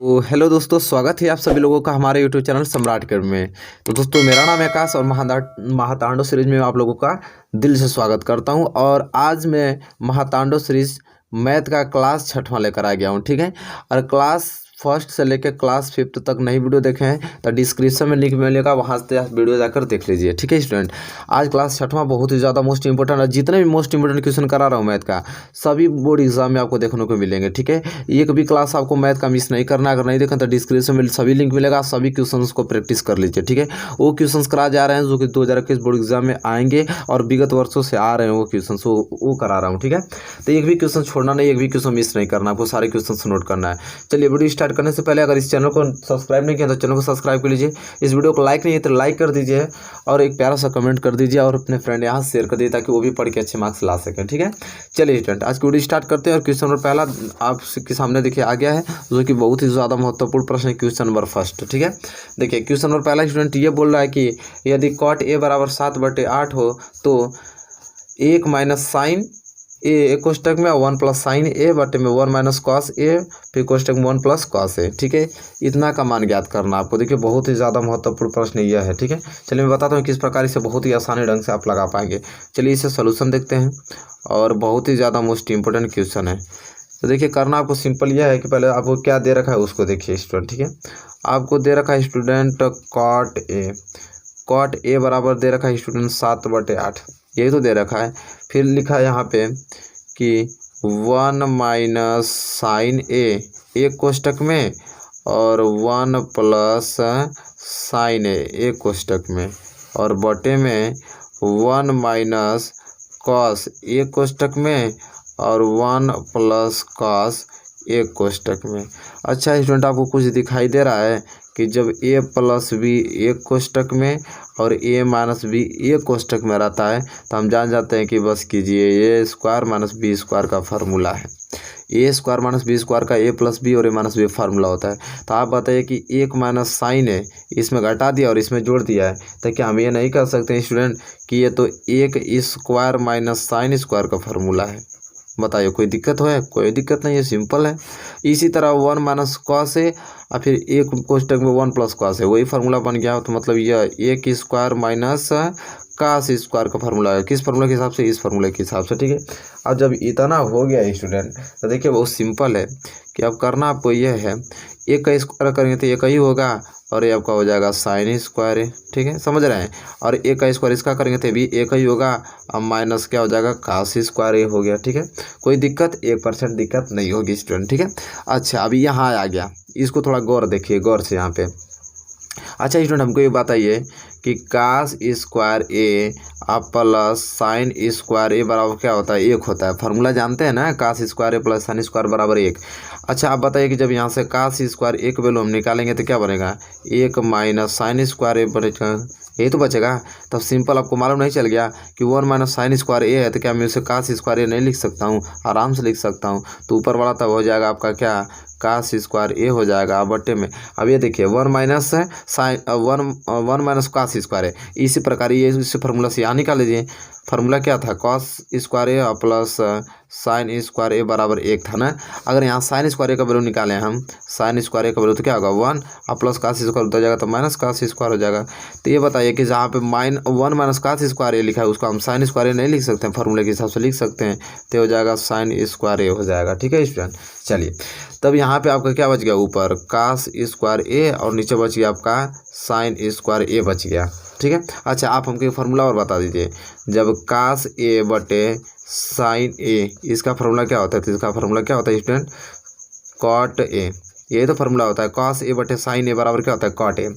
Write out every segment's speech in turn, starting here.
तो हेलो दोस्तों, स्वागत है आप सभी लोगों का हमारे यूट्यूब चैनल सम्राट कर में। तो दोस्तों, मेरा नाम है आकाश और महातांडव सीरीज में आप लोगों का दिल से स्वागत करता हूं। और आज मैं महातांडव सीरीज मैथ का क्लास 6वां लेकर आ गया हूं। ठीक है, और क्लास फर्स्ट से लेकर क्लास 5 तक नई वीडियो देखे हैं तो डिस्क्रिप्शन में लिंक मिलेगा, वहाँ से आप वीडियो जाकर देख लीजिए। ठीक है स्टूडेंट, आज क्लास 6वां बहुत ही ज़्यादा मोस्ट इंपॉर्टेंट है। जितने भी मोस्ट इंपॉर्टेंट क्वेश्चन करा रहा हूँ मैथ का, सभी बोर्ड एग्जाम में आपको देखने को मिलेंगे। ठीक है, एक भी क्लास आपको मैथ का मिस नहीं करना। अगर नहीं देखें तो डिस्क्रिप्शन में सभी लिंक मिलेगा, सभी क्वेश्चंस को प्रैक्टिस कर लीजिए। ठीक है, वो क्वेश्चंस करा जा रहे हैं जो कि 2021 बोर्ड एग्जाम में आएंगे और विगत वर्षों से आ रहे हैं वो क्वेश्चंस, वो करा रहा हूँ। ठीक है, तो एक भी क्वेश्चन छोड़ना नहीं, एक भी क्वेश्चन मिस नहीं करना, आपको सारे क्वेश्चन नोट करना है। चलिए, वीडियो स्टार्ट करने से पहले अगर इस चैनल को सब्सक्राइब नहीं किया तो चैनल को सब्सक्राइब कर लीजिए। इस वीडियो को लाइक नहीं है तो लाइक कर दीजिए और एक प्यारा सा कमेंट कर दीजिए और अपने फ्रेंड यहाँ शेयर कर दीजिए ताकि वो भी पढ़ के अच्छे मार्क्स ला सकें। ठीक है, चलिए स्टूडेंट, आज की वीडियो स्टार्ट करते हैं। और क्वेश्चन नंबर पहला आपके सामने देखिए आ गया है, जो कि बहुत ही ज़्यादा महत्वपूर्ण प्रश्न है। क्वेश्चन नंबर फर्स्ट, ठीक है, देखिए क्वेश्चन नंबर पहला स्टूडेंट ये बोल रहा है कि यदि cot a बराबर 7/8 हो तो 1 माइनस साइन ए कोष्टक में 1 प्लस साइन ए बटे में 1 माइनस कॉस ए, फिर कोष्टक में 1 प्लस कॉस ए। ठीक है, इतना का मान ज्ञात करना आपको। देखिए बहुत ही ज़्यादा महत्वपूर्ण प्रश्न यह है। ठीक है, चलिए मैं बताता हूँ किस प्रकार इसे बहुत ही आसानी ढंग से आप लगा पाएंगे। चलिए इसे सोल्यूशन देखते हैं और बहुत ही ज़्यादा मोस्ट इंपॉर्टेंट क्वेश्चन है। तो देखिए करना आपको सिंपल यह है कि पहले आपको क्या दे रखा है उसको देखिए स्टूडेंट। ठीक है, आपको दे रखा है स्टूडेंट कॉट ए बराबर दे रखा है स्टूडेंट 7/8, यही तो दे रखा है। फिर लिखा है यहाँ पे कि 1 माइनस साइन ए एक कोष्टक में और 1 प्लस साइन ए एक कोष्टक में और बटे में 1 माइनस कॉस एक कोष्टक में और 1 प्लस कॉस एक कोष्टक में। अच्छा स्टूडेंट, आपको कुछ दिखाई दे रहा है कि जब a प्लस बी एक कोष्टक में और a माइनस बी एक कोष्टक में रहता है तो हम जान जाते हैं कि बस कीजिए a square minus B square का फार्मूला है। a square minus B square का a प्लस बी और a माइनस बी फार्मूला होता है। तो आप बताइए कि 1 माइनस साइन है, इसमें घटा दिया और इसमें जोड़ दिया है, तो क्या हम ये नहीं कर सकते हैं स्टूडेंट कि ये तो 1 स्क्वायर माइनस साइन स्क्वायर का फार्मूला है? बताइए, कोई दिक्कत है? कोई दिक्कत नहीं है, सिंपल है। इसी तरह 1 माइनस कॉस है और फिर एक कोष्टक में 1 प्लस कॉस है, वही फार्मूला बन गया। तो मतलब यह 1 स्क्वायर माइनस कास स्क्वायर का फार्मूला है। किस फार्मूला के हिसाब से? इस फार्मूले के हिसाब से। ठीक है, अब जब इतना हो गया स्टूडेंट तो देखिए बहुत सिंपल है कि अब करना आपको यह है, एक का स्क्वायर करेंगे तो एक ही होगा और ये आपका हो जाएगा साइन स्क्वायर है। ठीक है, समझ रहे हैं। और एक का स्क्वायर इसका करेंगे तो भी एक ही होगा, अब माइनस क्या हो जाएगा, कास स्क्वायर ये हो गया। ठीक है, कोई दिक्कत 1% दिक्कत नहीं होगी स्टूडेंट। ठीक है, अच्छा अभी यहाँ आ गया, इसको थोड़ा गौर देखिए, गौर से यहाँ पे। अच्छा स्टूडेंट, हमको ये बताइए कि कास स्क्वायर ए प्लस साइन स्क्वायर ए बराबर क्या होता है? 1 होता है। फार्मूला जानते हैं ना, कास स्क्वायर ए प्लस साइन स्क्वायर बराबर 1। अच्छा आप बताइए कि जब यहाँ से कास स्क्वायर ए की वैल्यू हम निकालेंगे तो क्या बनेगा? 1 माइनस साइन स्क्वायर ए बनेगा, यही तो बचेगा। तब सिंपल, आपको मालूम नहीं चल गया कि 1 माइनस साइन स्क्वायर ए है तो क्या मैं उसे कास स्क्वायर ए नहीं लिख सकता हूँ? आराम से लिख सकता हूँ। तो ऊपर वाला तब हो जाएगा आपका क्या, कास स्क्वायर ए हो जाएगा बट्टे में। अब ये देखिए 1 minus sine 1 minus cos square है। इसी प्रकार ये इस फार्मूला से यहाँ निकाल लीजिए। फार्मूला क्या था? कॉस स्क्वायर ए प्लस साइन स्क्वायर ए बराबर 1 था ना। अगर यहाँ साइन स्क्वायर ए का वैल्यू निकालें हम, साइन स्क्वायर ए का वैल्यू तो क्या होगा 1 और प्लस कास स्क्वायर हो जाएगा तो माइनस कास स्क्वायर हो जाएगा। तो ये बताइए कि जहाँ पे 1 माइनस कास स्क्वायर ए लिखा है उसको हम साइन स्क्वायर ए नहीं लिख सकते हैं, फार्मूले के हिसाब से लिख सकते हैं, तो हो जाएगा साइन स्क्वायर ए हो जाएगा। ठीक है स्टूडेंट, चलिए तब यहाँ पे आपका क्या बच गया, ऊपर कास स्क्वायर ए और नीचे बच गया आपका साइन स्क्वायर ए बच गया। ठीक है, अच्छा आप हमको फार्मूला और बता दीजिए, जब कास ए बटे साइन ए, इसका फार्मूला क्या होता है? तो इसका फार्मूला क्या होता है स्टूडेंट? कॉट ए, यही तो फार्मूला होता है। कॉस ए बटे साइन ए बराबर क्या होता है? Cot A.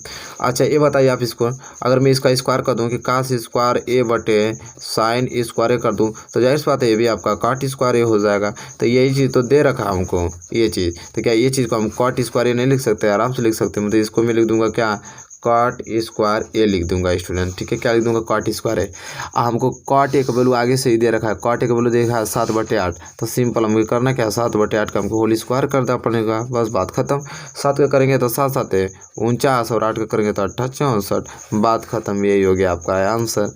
अच्छा ये बताइए आप इसको, अगर मैं इसका स्क्वायर कर दूं कि कास स्क्वायर ए बटे साइन स्क्वायर ए कर दूं तो जाहिर सी बात है ये भी आपका कॉट स्क्वायर ए हो जाएगा। तो यही चीज़ तो दे रखा हमको, ये चीज़, तो क्या ये चीज़ को हम कॉट स्क्वायर ए नहीं लिख सकते? आराम से लिख सकते हैं। मतलब इसको मैं लिख दूंगा क्या, कॉट स्क्वायर ए लिख दूंगा स्टूडेंट। ठीक है, क्या लिख दूंगा? कॉट स्क्वायर ए। हमको कॉट ए का वैल्यू आगे से ही दे रखा है, कॉट ए का वैल्यू देखा है 7/8। तो सिंपल हमको करना क्या है, 7/8 का हमको होल स्क्वायर कर देना पड़ेगा, बस बात खत्म। 7 का करेंगे तो 7 7 49 और 8 का करेंगे तो 68 64, बात खत्म। यही हो गया आपका आंसर।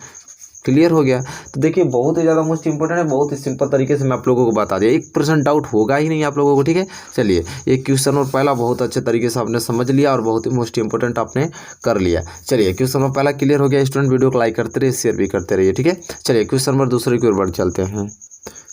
क्लियर हो गया। तो देखिए बहुत ही ज़्यादा मोस्ट इंपॉर्टेंट है, बहुत ही सिंपल तरीके से मैं आप लोगों को बता दिया, 1% डाउट होगा ही नहीं आप लोगों को। ठीक है, चलिए ये क्वेश्चन और पहला बहुत अच्छे तरीके से आपने समझ लिया और बहुत ही मोस्ट इंपॉर्टेंट आपने कर लिया। चलिए क्वेश्चन नंबर पहला क्लियर हो गया। स्टूडेंट वीडियो को लाइक करते रहिए, शेयर भी करते रहिए। ठीक है, चलिए क्वेश्चन नंबर दूसरे की ओर बढ़ चलते हैं।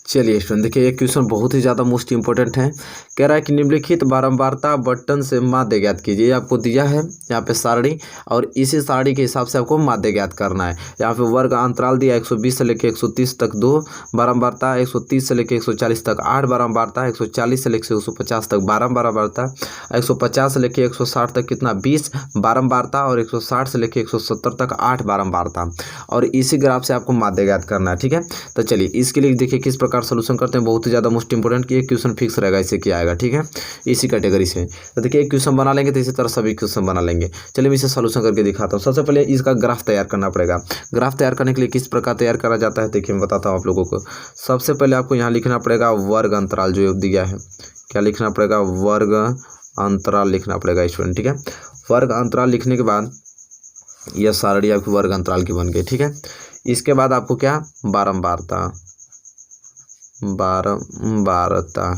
चलिए स्टूडेंट देखिए, ये क्वेश्चन बहुत ही ज़्यादा मोस्ट इंपॉर्टेंट है। कह रहा है कि निम्नलिखित बारंबारता बटन से माध्य ज्ञात कीजिए। ये आपको दिया है यहाँ पे सारणी, और इसी सारणी के हिसाब से आपको माध्य ज्ञात करना है। यहाँ पे वर्ग अंतराल दिया 120 से लेकर 130 तक 2 बारंबारता, 130 से लेकर 140 तक 8 बारंबारता, 140 से लेकर 150 तक 12 बारंबारता, 150 से लेकर 160 तक कितना 20 बारंबारता, और 160 से लेकर 170 तक 8 बारंबारता। और इसी ग्राफ से आपको माध्य ज्ञात करना है। ठीक है, तो चलिए इसके लिए देखिए किस प्रकार सॉल्यूशन करते हैं। बहुत ही ज़्यादा मोस्ट इंपॉर्टेंट कि ये क्वेश्चन फिक्स रहेगा, इससे क्या आएगा। ठीक है, इसी कैटेगरी से। तो देखिए एक क्वेश्चन बना लेंगे तो इसी तरह सभी क्वेश्चन बना लेंगे। चलिए मैं इसे सॉल्यूशन करके दिखाता हूँ। सबसे पहले इसका ग्राफ तैयार करना पड़ेगा। ग्राफ तैयार करने के लिए किस प्रकार तैयार करा जाता है देखिए मैं बताता हूँ आप लोगों को। सबसे पहले आपको यहाँ लिखना पड़ेगा वर्ग अंतराल जो दिया है। क्या लिखना पड़ेगा? वर्ग अंतराल लिखना पड़ेगा स्टूडेंट। ठीक है, वर्ग अंतराल लिखने के बाद यह सारणी आपकी वर्ग अंतराल की बन गई। ठीक है, इसके बाद आपको क्या बारंबारता, बारंबारता।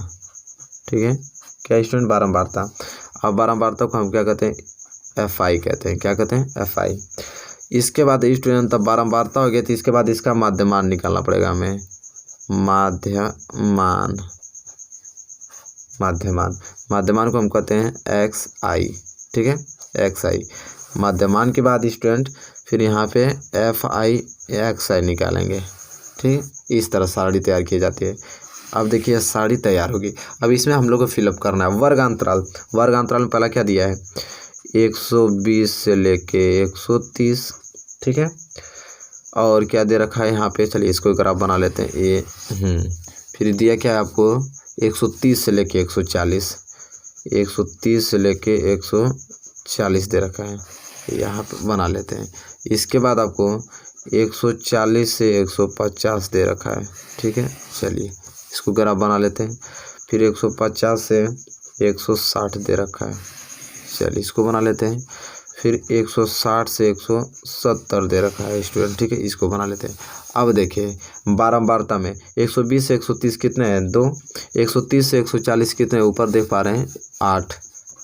ठीक है, क्या स्टूडेंट? बारंबारता। अब बारंबारता को हम क्या कहते हैं? FI कहते हैं। क्या कहते हैं? FI। इसके बाद स्टूडेंट तब बारंबारता हो गया तो इसके बाद इसका माध्यमान निकालना पड़ेगा हमें। माध्यमान, माध्यमान, माध्यमान को हम कहते हैं XI। ठीक है, XI। माध्यमान के बाद स्टूडेंट फिर यहाँ पे FI XI निकालेंगे। ठीक, इस तरह सारणी तैयार की जाती है। अब देखिए सारणी तैयार होगी। अब इसमें हम लोग को फिलअप करना है वर्ग अंतराल। वर्ग अंतराल में पहला क्या दिया है? 120 से लेके 130। ठीक है, और क्या दे रखा है यहाँ पे? चलिए इसको ग्राफ बना लेते हैं। ये फिर दिया क्या है आपको? 130 से लेके 140, 130 से लेके 140 दे रखा है, यहाँ पे बना लेते हैं। इसके बाद आपको 140 से 150 दे रखा है। ठीक है, चलिए इसको ग्राफ बना लेते हैं। फिर 150 से 160 दे रखा है। चलिए इसको बना लेते हैं। फिर 160 से 170 दे रखा है स्टूडेंट। ठीक है, इसको बना लेते हैं। अब देखिए बारंबारता में 120 से 130 कितने हैं? 2। 130 से 140 कितने ऊपर देख पा रहे हैं? 8।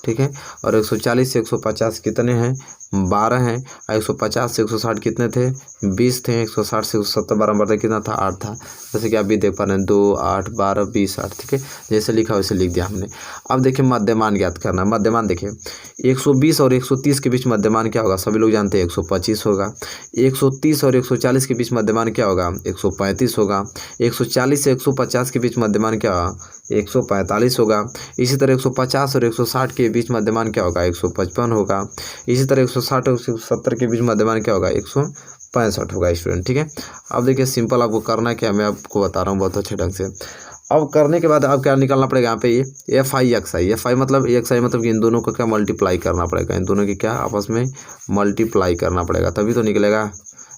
ठीक है, और 140 से 150 कितने हैं? 12 हैं। 150 से 160 कितने थे? 20 थे। 160 से 170 बारंबारता कितना था? 8 था। जैसे कि आप भी देख पा रहे हैं 2, 8, 12, 20, 8। ठीक है, जैसे लिखा वैसे लिख दिया हमने। अब देखिए मध्यमान ज्ञात करना है। मध्यमान देखिए 120 और 130 के बीच मध्यमान क्या होगा? सभी लोग जानते हैं 125 होगा। 130 और 140 के बीच मध्यमान क्या होगा? 135 होगा। 140 से 150 के बीच मध्यमान क्या होगा? 145 होगा। इसी तरह 150 और 160 के बीच मध्यमान क्या होगा? 155 होगा। इसी तरह 160 और 170 के बीच मध्यमान क्या होगा? 165 होगा स्टूडेंट। ठीक है, अब देखिए सिंपल आपको करना क्या मैं आपको बता रहा हूँ बहुत अच्छे ढंग से। अब करने के बाद अब क्या निकालना पड़ेगा यहाँ पे? ये FI XI। FI मतलब XI मतलब कि इन दोनों को क्या मल्टीप्लाई करना पड़ेगा। इन दोनों की क्या आपस में मल्टीप्लाई करना पड़ेगा, तभी तो निकलेगा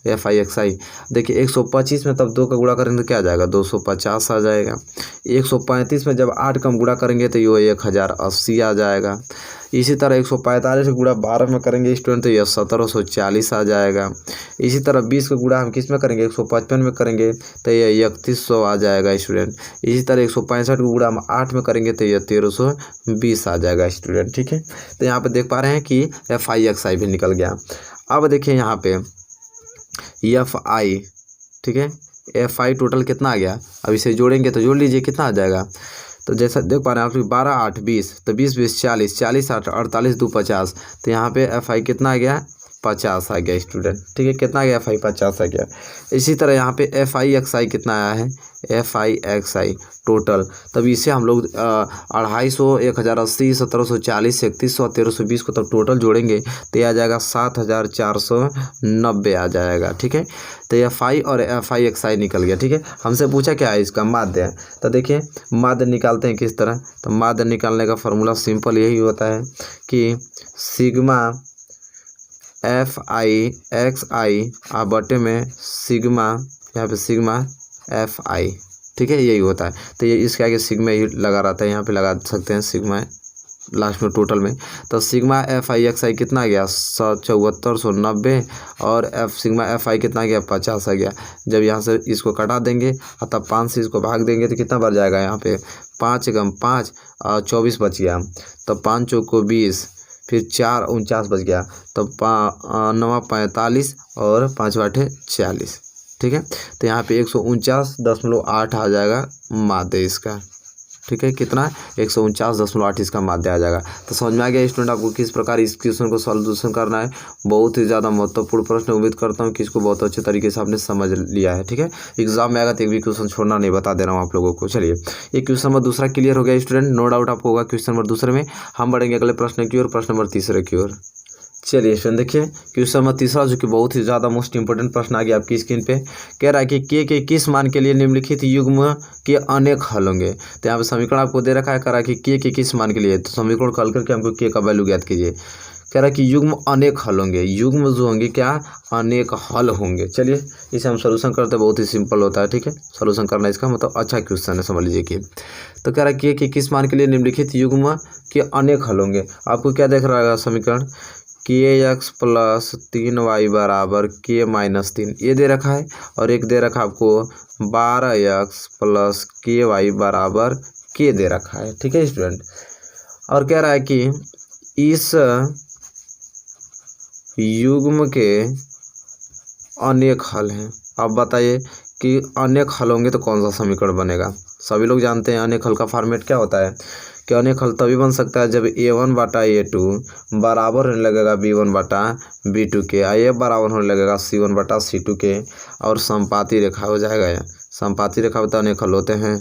FI XI। देखिए 125 में तब 2 का गुणा करेंगे तो क्या आ जाएगा? 250 आ जाएगा। 135 में जब 8 का गुणा करेंगे तो ये 1080 आ जाएगा। इसी तरह 145 का गुणा 12 में करेंगे स्टूडेंट तो यह 1740 आ जाएगा। इसी तरह 20 का गुणा हम किस में करेंगे? 155 में करेंगे तो यह 3100 आ जाएगा स्टूडेंट। इसी तरह 165 का गुणा हम 8 में करेंगे तो यह 1320 आ जाएगा स्टूडेंट। ठीक है, तो यहाँ पे देख पा रहे हैं कि FI XI भी निकल गया। अब देखिए यहाँ पे FI। ठीक है, FI टोटल कितना आ गया? अब इसे जोड़ेंगे तो जोड़ लीजिए कितना आ जाएगा। तो जैसा देख पा रहे हैं आप 12, 8, 20 तो 20, 20, 40, 40, 8, 48, 2, 50। तो यहाँ पे FI कितना आ गया? 50 आ गया स्टूडेंट। ठीक है, कितना आ गया? FI 50 आ गया। इसी तरह यहाँ पे FI XI कितना आया है? FI XI टोटल तब इसे हम लोग 250, 1080, 1740, 3100, 1320 को तब टोटल जोड़ेंगे तो यह आ जाएगा 7490 आ जाएगा। ठीक है, तो FI और FI XI निकल गया। ठीक है, हमसे पूछा क्या है? इसका माध्य। तो देखिए माध्य निकालते हैं किस तरह। तो माध्य निकालने का फॉर्मूला सिंपल यही होता है कि सिग्मा FI XI आ बटे में सिग्मा, यहाँ पे सिग्मा FI। ठीक है, यही होता है। तो ये इसके आगे सिग्मा ही लगा रहता है, यहाँ पे लगा सकते हैं सिग्मा लास्ट में टोटल में। तो सिग्मा एफ आई एक्स आई कितना आ गया 7490 और सिग्मा एफ आई कितना आ गया 50 आ गया। जब यहाँ से इसको कटा देंगे और तब 5 से इसको भाग देंगे तो कितना बढ़ जाएगा यहाँ पे 5 × 5 और 24 बच गया। तो 5 चौको 20 फिर 4 49 बच गया। तो 9 45 और 5 8 40। ठीक है, तो यहाँ पे 149.8 आ जाएगा माध्य इसका। ठीक है, कितना 149.8 इसका माध्य आ जाएगा। तो समझ में आ गया स्टूडेंट आपको किस प्रकार इस क्वेश्चन को सॉल्यूशन करना है। बहुत ही ज़्यादा महत्वपूर्ण प्रश्न, उम्मीद करता हूँ कि इसको बहुत अच्छे तरीके से आपने समझ लिया है। ठीक है, एग्जाम में आएगा तो एक भी क्वेश्चन छोड़ना नहीं, बता दे रहा हूँ आप लोगों को। चलिए, ये क्वेश्चन नंबर दूसरा क्लियर हो गया स्टूडेंट, नो डाउट आपको होगा। क्वेश्चन नंबर दूसरे में हम बढ़ेंगे अगले प्रश्न की ओर, प्रश्न नंबर तीसरे की ओर। चलिए स्टूडेंट देखिए क्वेश्चन नंबर तीसरा, जो कि बहुत ही ज़्यादा मोस्ट इंपोर्टेंट प्रश्न आ गया आपकी स्क्रीन पे। कह रहा है कि के किस मान के लिए निम्नलिखित युग्म के अनेक हल होंगे। तो यहाँ पे समीकरण आपको दे रखा है, कह रहा है कि के किस मान के लिए। तो समीकरण को हल करके हमको के का वैल्यू ज्ञात कीजिए। कह रहा है कि युग्म अनेक हल होंगे, युग्म जो होंगे क्या अनेक हल होंगे। चलिए इसे हम सोल्यूशन करते हैं, बहुत ही सिंपल होता है। ठीक है, सोल्यूशन करना इसका मतलब अच्छा क्वेश्चन है, समझ लीजिए कि। तो कह रहा है कि किस मान के लिए निम्नलिखित युग्म के अनेक हल होंगे। आपको क्या देख रहा है समीकरण, के एक्स प्लस 3y बराबर के माइनस 3 ये दे रखा है, और एक दे रखा आपको 12x प्लस के वाई बराबर के दे रखा है। ठीक है स्टूडेंट, और कह रहा है कि इस युग्म के अनेक हल हैं। अब बताइए कि अनेक हल होंगे तो कौन सा समीकरण बनेगा। सभी लोग जानते हैं अनेक हल का फॉर्मेट क्या होता है, कि अनेक हल तभी बन सकता है जब a1/a2 बराबर होने लगेगा b1/b2 के, a बराबर होने लगेगा c1/c2 के, और संपाती रेखा हो जाएगा। संपाती रेखा होता है अनेक हल होते हैं,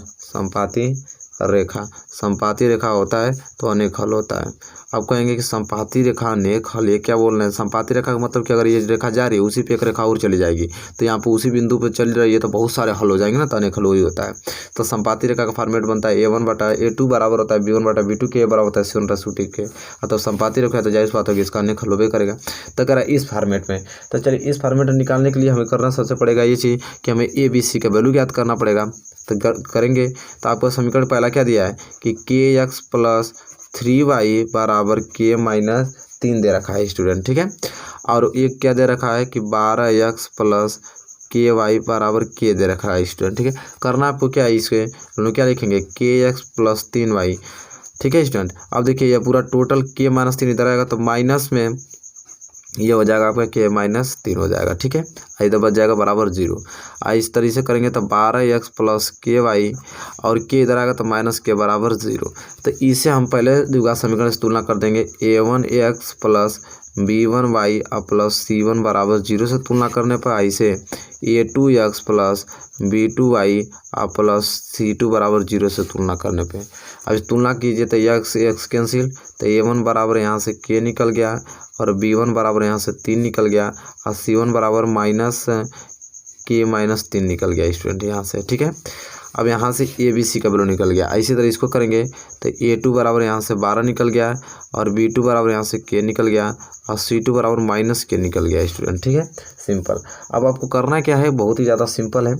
संपाती रेखा होता है तो अनेक हल होता है। आप कहेंगे कि संपाती रेखा अनेक हल, ये क्या बोल रहे हैं। संपाती रेखा का मतलब कि अगर ये रेखा जा रही है उसी पे एक रेखा और चली जाएगी, तो यहाँ पे उसी बिंदु पे चल रही है तो बहुत सारे हल हो जाएंगे ना, तो अनेक हल वही होता है। तो संपाती रेखा का फॉर्मेट बनता है a1/a2 बराबर होता है b1/b2 के, बराबर होता है c1/c2 के। तो संपाती रेखा है तो जाहिर बात होगी इसका अनेक हल होबे करेगा। तो कह रहा है इस फॉर्मेट में। तो चलिए इस फॉर्मेट में निकालने के लिए हमें करना सबसे पड़ेगा ये चीज़ कि हमें ए बी सी का वैल्यू ज्ञात करना पड़ेगा। तो करेंगे तो आपको समीकरण पहला क्या दिया है कि के एक्स प्लस 3y बराबर के माइनस 3 दे रखा है स्टूडेंट। ठीक है, और एक क्या दे रखा है कि 12x प्लस के वाई बराबर के दे रखा है स्टूडेंट। ठीक है, करना आपको क्या है, इसके लोग क्या लिखेंगे के एक्स प्लस 3y। ठीक है स्टूडेंट, अब देखिए ये पूरा टोटल के माइनस 3 इधर आएगा तो माइनस में ये हो जाएगा आपका के माइनस 3 हो जाएगा। ठीक है, इधर बच जाएगा बराबर 0। इस तरीके से करेंगे तो 12x प्लस के वाई और के इधर आएगा तो माइनस के बराबर 0। तो इसे हम पहले द्विघात समीकरण से तुलना कर देंगे, a1x plus b1y plus c1 बराबर 0 से तुलना करने पर इसे a2x plus b2y plus c2 बराबर 0 से तुलना करने पे। अब तुलना कीजिए तो x कैंसिल, तो a1 बराबर यहाँ से k निकल गया और b1 बराबर यहाँ से 3 निकल गया और c1 बराबर माइनस के माइनस 3 निकल गया स्टूडेंट यहाँ से। ठीक है, अब यहाँ से ए बी सी का वैल्यू निकल गया। इसी तरह इसको करेंगे तो a2 बराबर यहाँ से 12 निकल गया और b2 बराबर यहाँ से k निकल गया और c2 बराबर माइनस के निकल गया स्टूडेंट। ठीक है, सिंपल। अब आपको करना क्या है, बहुत ही ज़्यादा सिंपल है।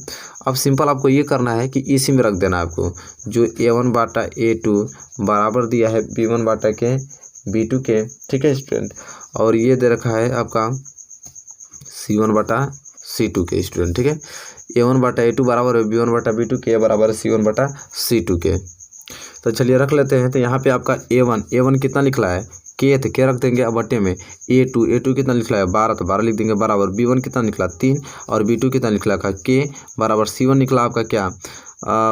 अब सिंपल आपको ये करना है कि इसी में रख देना है आपको, जो a1/a2 बराबर दिया है b1/k b2 के। ठीक है स्टूडेंट, और ये दे रखा है आपका c1/c2 के स्टूडेंट। ठीक है, a1/a2 बराबर है b1/b2 के बराबर c1/c2 के। तो चलिए रख लेते हैं। तो यहाँ पे आपका a1 कितना निकला है के, तो के रख देंगे अब बटे में a2 कितना निकला है 12, तो 12 लिख देंगे बराबर b1 कितना निकला 3 और b2 कितना निकला का के बराबर c1 निकला आपका क्या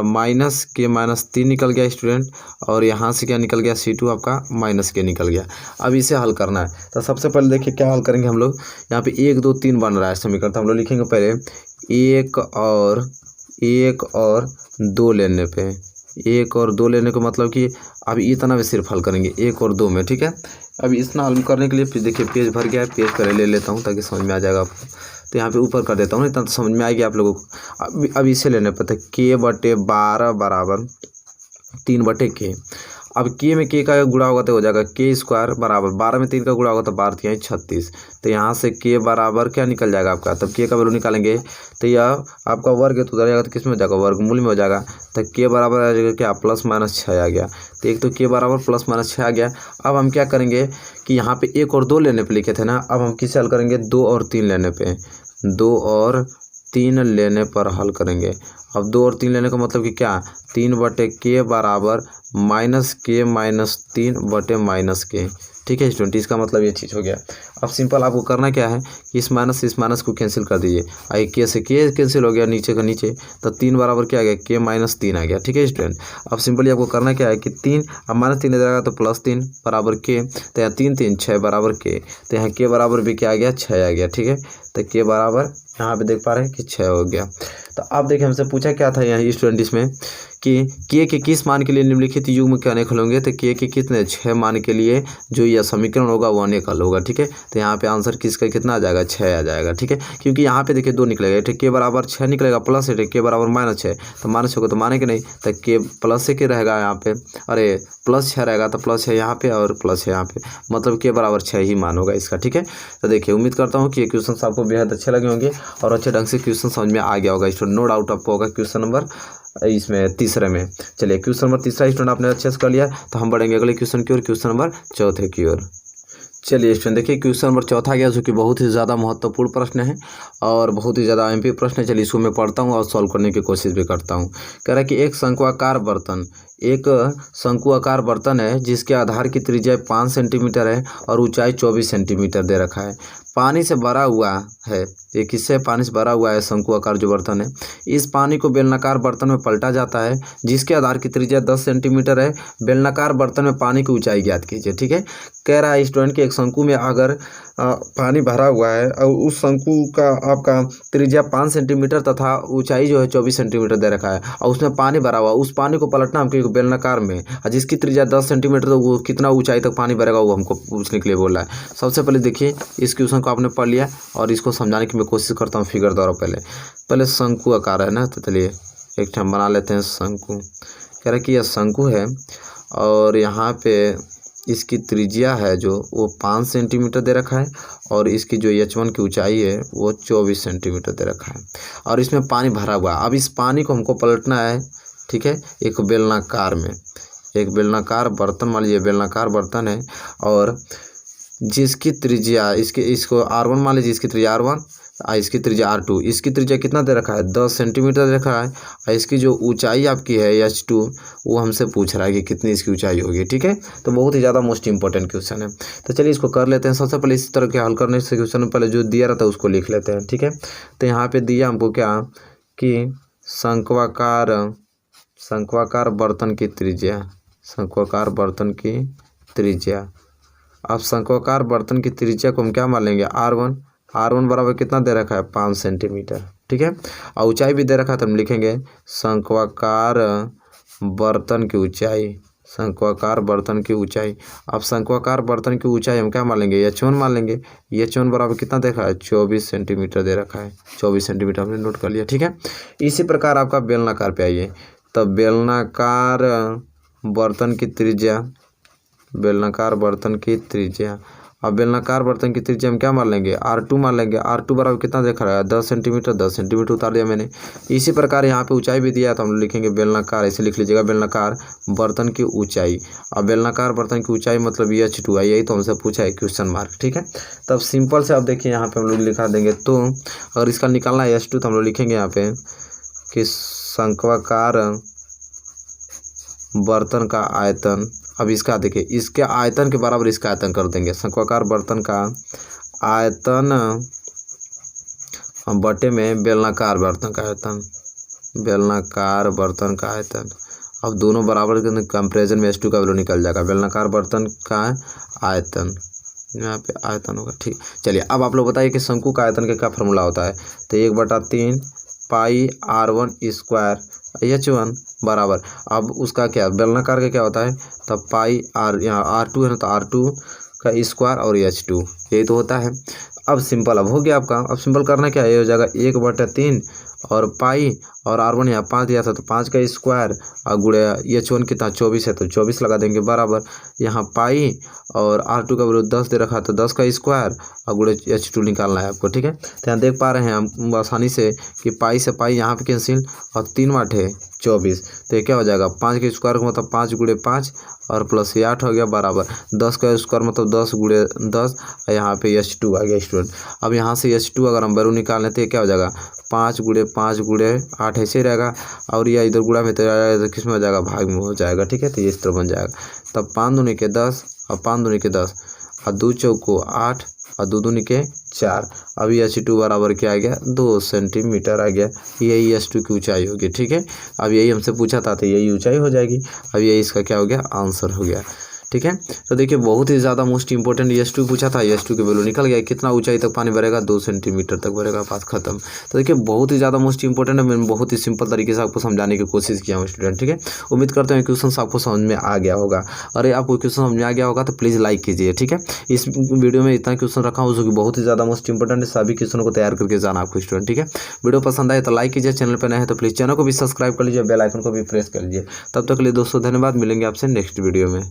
माइनस के माइनस 3 निकल गया स्टूडेंट, और यहाँ से क्या निकल गया c2 आपका माइनस के निकल गया। अब इसे हल करना है। तो सबसे पहले देखिए क्या हल करेंगे हम लोग। यहाँ पे 1 2 3 बन रहा है समीकरण, तो हम लोग लिखेंगे पहले 1 और 2 लेने पे, 1 और 2 लेने का मतलब कि अब इतना भी सिर्फ हल करेंगे 1 और 2 में। ठीक है, अब इतना हल करने के लिए देखिए पेज भर गया है, पेज पहले ले लेता हूँ ताकि समझ में आ जाएगा आपको। तो यहाँ पे ऊपर कर देता हूँ, इतना तो समझ में आ गया आप लोगों को। अब इसे लेने पर के/12 बराबर 3/k। अब के में के का गुणा होगा तो हो जाएगा के स्क्वायर बराबर 12 में 3 का गुणा होगा तो 12 3 36। तो यहाँ से के बराबर क्या निकल जाएगा आपका, तब के का वैल्यू निकालेंगे तो यह आपका वर्ग है तो उधर जाएगा तो किस में हो जाएगा, वर्गमूल में हो जाएगा। तो के बराबर आ जाएगा क्या, +-6 आ गया। तो एक तो के बराबर +-6 आ गया। अब हम क्या करेंगे कि यहाँ पे 1 और 2 लेने पे लिखे थे ना, अब हम किससे हल करेंगे, 2 और 3 लेने पे, 2 और 3 लेने पर हल करेंगे। अब 2 और 3 लेने का मतलब कि क्या, 3/k बराबर -k-3/-के। ठीक है स्टूडेंट, इसका मतलब ये चीज़ हो गया। अब सिंपल आपको करना क्या है, इस माइनस को कैंसिल कर दीजिए। आई के से के कैंसिल हो गया, नीचे का नीचे, तो 3 बराबर क्या आ गया, k-3 आ गया। ठीक है स्टूडेंट, अब सिंपली आपको करना क्या है कि 3 अब -3 हो जाएगा तो +3 बराबर के, तो यहाँ 3 3 6 बराबर के, तो यहाँ के बराबर भी क्या आ गया, 6 आ गया। ठीक है, तो के बराबर यहाँ पे देख पा रहे हैं कि 6 हो गया। तो अब देखिए हमसे पूछा क्या था यहाँ स्टूडेंट इसमें कि के किस मान के लिए निम्नलिखित युग्म के अनेक हल होंगे, तो के कितने 6 मान के लिए जो यह समीकरण होगा वो अनेक हल होगा। ठीक है, तो यहाँ पे आंसर किसका कितना आ जाएगा, 6 आ जाएगा। ठीक है, क्योंकि यहाँ पे देखिए 2 निकलेगा, के बराबर 6 निकलेगा प्लस है, के बराबर -6, तो -6 होगा तो माने कि नहीं, तो के प्लस से के रहेगा यहाँ पे, अरे +6 रहेगा तो +6 यहाँ पे और +6 यहाँ पे, मतलब के बराबर 6 ही मान होगा इसका। ठीक है, तो देखिए उम्मीद करता हूँ कि ये क्वेश्चन आपको बेहद अच्छे लगे होंगे और अच्छे ढंग से क्वेश्चन समझ में आ गया होगा स्टूडेंट। नो डाउट आपको होगा क्वेश्चन नंबर इसमें तीसरे में। चलिए क्वेश्चन नंबर तीसरा स्टूडेंट आपने अच्छे से कर लिया, तो हम बढ़ेंगे अगले क्वेश्चन की ओर, क्वेश्चन नंबर चौथे की ओर। चलिए स्टूडेंट देखिए क्वेश्चन नंबर चौथा गया, जो कि बहुत ही ज़्यादा महत्वपूर्ण प्रश्न है और बहुत ही ज़्यादा एमपी प्रश्न है। चलिए इसको मैं पढ़ता हूँ और सॉल्व करने की कोशिश भी करता हूँ। कह रहा है कि एक शंकुआकार बर्तन है जिसके आधार की त्रिज्या 5 सेंटीमीटर है और ऊंचाई 24 सेंटीमीटर दे रखा है। पानी से भरा हुआ है, ये किससे, पानी से भरा हुआ है शंकुआकार जो बर्तन है। इस पानी को बेलनाकार बर्तन में पलटा जाता है जिसके आधार की त्रिज्या 10 सेंटीमीटर है। बेलनाकार बर्तन में पानी की ऊंचाई ज्ञात कीजिए। ठीक है, कह रहा है स्टूडेंट कि एक शंकु में अगर पानी भरा हुआ है और उस शंकु का आपका त्रिज्या 5 सेंटीमीटर तथा ऊंचाई जो है 24 सेंटीमीटर दे रखा है और उसमें पानी भरा हुआ, उस पानी को पलटना हमको बेलनाकार में, और जिसकी त्रिज्या 10 सेंटीमीटर, तो वो कितना ऊंचाई तक पानी भरेगा वो हमको पूछने के लिए बोल रहा है। सबसे पहले देखिए इस क्वेश्चन को आपने पढ़ लिया और इसको समझाने की मैं कोशिश करता हूँ फिगर द्वारा। पहले शंकु आकार है ना, तो चलिए एक हम बना लेते हैं शंकु। कह रहा है कि यह शंकु है और यहाँ पे इसकी त्रिज्या है जो वो 5 सेंटीमीटर दे रखा है और इसकी जो H1 की ऊंचाई है वो 24 सेंटीमीटर दे रखा है और इसमें पानी भरा हुआ है। अब इस पानी को हमको पलटना है। ठीक है, एक बेलनाकार में, एक बेलनाकार बर्तन, मान लीजिए बेलनाकार बर्तन है और जिसकी त्रिज्या इसको R1 मान लीजिए, इसकी त्रिज्या R1 और इसकी त्रिज्या R2। इसकी त्रिज्या कितना दे रखा है, 10 सेंटीमीटर दे रखा है और इसकी जो ऊंचाई आपकी है H2 वो हमसे पूछ रहा है कि कितनी इसकी ऊंचाई होगी। ठीक है, तो बहुत ही ज़्यादा मोस्ट इंपॉर्टेंट क्वेश्चन है। तो चलिए इसको कर लेते हैं। सबसे पहले इस तरह के हल करने से क्वेश्चन में पहले जो दिया रहता है उसको लिख लेते हैं। ठीक है, तो यहाँ पर दिया हमको क्या कि शंक्वाकार बर्तन की त्रिज्या, शंक्वाकार बर्तन की त्रिज्या। अब शंक्वाकार बर्तन की त्रिज्या को हम क्या मान लेंगे, R1 बराबर कितना दे रखा है, 5 सेंटीमीटर। ठीक है, और ऊंचाई भी दे रखा है तो हम लिखेंगे शंक्वाकार बर्तन की ऊंचाई, शंक्वाकार बर्तन की ऊंचाई। अब शंक्वाकार बर्तन की ऊंचाई हम क्या मान लेंगे, H1 मान लेंगे। H1 बराबर कितना दे रखा है, 24 सेंटीमीटर दे रखा है, 24 सेंटीमीटर हमने नोट कर लिया। ठीक है, इसी प्रकार आपका बेलनाकार पे आइए। तब बेलनाकार बर्तन की त्रिज्या, बेलनाकार बर्तन की त्रिज्या, अब बेलनाकार बर्तन की त्रिज्या हम क्या मान लेंगे, R2 मान लेंगे। R2 बराबर कितना देखा रहा है, 10 सेंटीमीटर, 10 सेंटीमीटर उतार दिया मैंने। इसी प्रकार यहाँ पे ऊंचाई भी दिया तो हम लिखेंगे बेलनाकार, ऐसे लिख लीजिएगा बेलनाकार बर्तन की ऊंचाई। अब बेलनाकार बर्तन की ऊंचाई मतलब H2 है, यही तो हमसे पूछा है क्वेश्चन मार्क। ठीक है, तब सिंपल से अब देखिए यहाँ पे हम लोग लिखा देंगे, तो अगर इसका निकालना है H2 तो हम लोग लिखेंगे यहाँ पे कि शंक्वाकार बर्तन का आयतन। अब इसका देखिए, इसके आयतन के बराबर इसका आयतन कर देंगे, शंक्वाकार बर्तन का आयतन बटे में बेलनाकार बर्तन का आयतन, बेलनाकार बर्तन का आयतन। अब दोनों बराबर के कंपेरिजन में H2 का वैल्यू निकल जाएगा, बेलनाकार बर्तन का आयतन, यहाँ पे आयतन होगा। ठीक, चलिए अब आप लोग बताइए कि शंकु का आयतन का क्या फॉर्मूला होता है। तो 1/3 पाई R1 स्क्वायर H1 बराबर, अब उसका क्या बेलनाकार का क्या होता है, तब पाई R, यहाँ R2 है ना, तो R2 का स्क्वायर और H2, यही तो होता है। अब सिंपल अब हो गया आपका। अब सिंपल करना क्या है, ये हो जाएगा 1/3 और पाई और R1 यहाँ 5 दिया था तो 5 का स्क्वायर और गुणे H1 कितना 24 है तो 24 लगा देंगे बराबर यहाँ पाई और R2 का वैल्यू 10 दे रखा है तो 10 का स्क्वायर और गुणे H2 निकालना है आपको। ठीक है, तो यहाँ देख पा रहे हैं हम आसानी से कि पाई से पाई यहाँ पे कैंसिल और 3 8 है 24, तो ये क्या हो जाएगा 5 के स्क्वायर का मतलब 5 गुणे 5 और प्लस ये 8 हो गया बराबर 10 का स्क्वायर मतलब 10 गुणे 10 और यहाँ पे H2 आ गया स्टूडेंट। अब यहाँ से H2 अगर हम वैल्यू निकाल लेते हैं क्या हो जाएगा 5 गुणे 8 ऐसे ही रहेगा और यह इधर गुणा में तो किस में हो जाएगा भाग में हो जाएगा। ठीक है, तो ये इस तरह बन जाएगा। तब 5 दूनी के 10 और 5 दूनी के 10 और 2 चौको 8 और 2 दूनी के 4। अभी H2 बराबर क्या आ गया 2 सेंटीमीटर आ गया, यही H2 की ऊंचाई होगी। ठीक है, अब यही हमसे पूछा था तो यही ऊंचाई हो जाएगी। अब यही इसका क्या हो गया आंसर हो गया। ठीक है, तो देखिए बहुत ही ज़्यादा मोस्ट इंपॉर्टेंट H2 पूछा था, H2 के वैल्यू निकल गया। कितना ऊंचाई तक पानी भरेगा 2 सेंटीमीटर तक भरेगा, बात खत्म। तो देखिए बहुत ही ज़्यादा मोस्ट इंपॉर्टेंट है, मैंने बहुत ही सिंपल तरीके से आपको समझाने की कोशिश किया हूँ स्टूडेंट। ठीक है, उम्मीद करते हैं क्वेश्चन आपको समझ में आ गया होगा। अरे आपको क्वेश्चन समझ में आ गया होगा तो प्लीज़ लाइक कीजिए। ठीक है, इस वीडियो में इतना क्वेश्चन रखा हूँ जो कि बहुत ही ज़्यादा मोस्ट इंपॉर्टेंट है, सभी क्वेश्चनों को तैयार करके जाना आपको स्टूडेंट। ठीक है, वीडियो पसंद आए तो लाइक कीजिए, चैनल पर नए हैं तो प्लीज़ चैनल को भी सब्सक्राइब कर लीजिए, बेल आइकन को भी प्रेस कर लीजिए। तब तक के लिए दोस्तों धन्यवाद, मिलेंगे आपसे नेक्स्ट वीडियो में।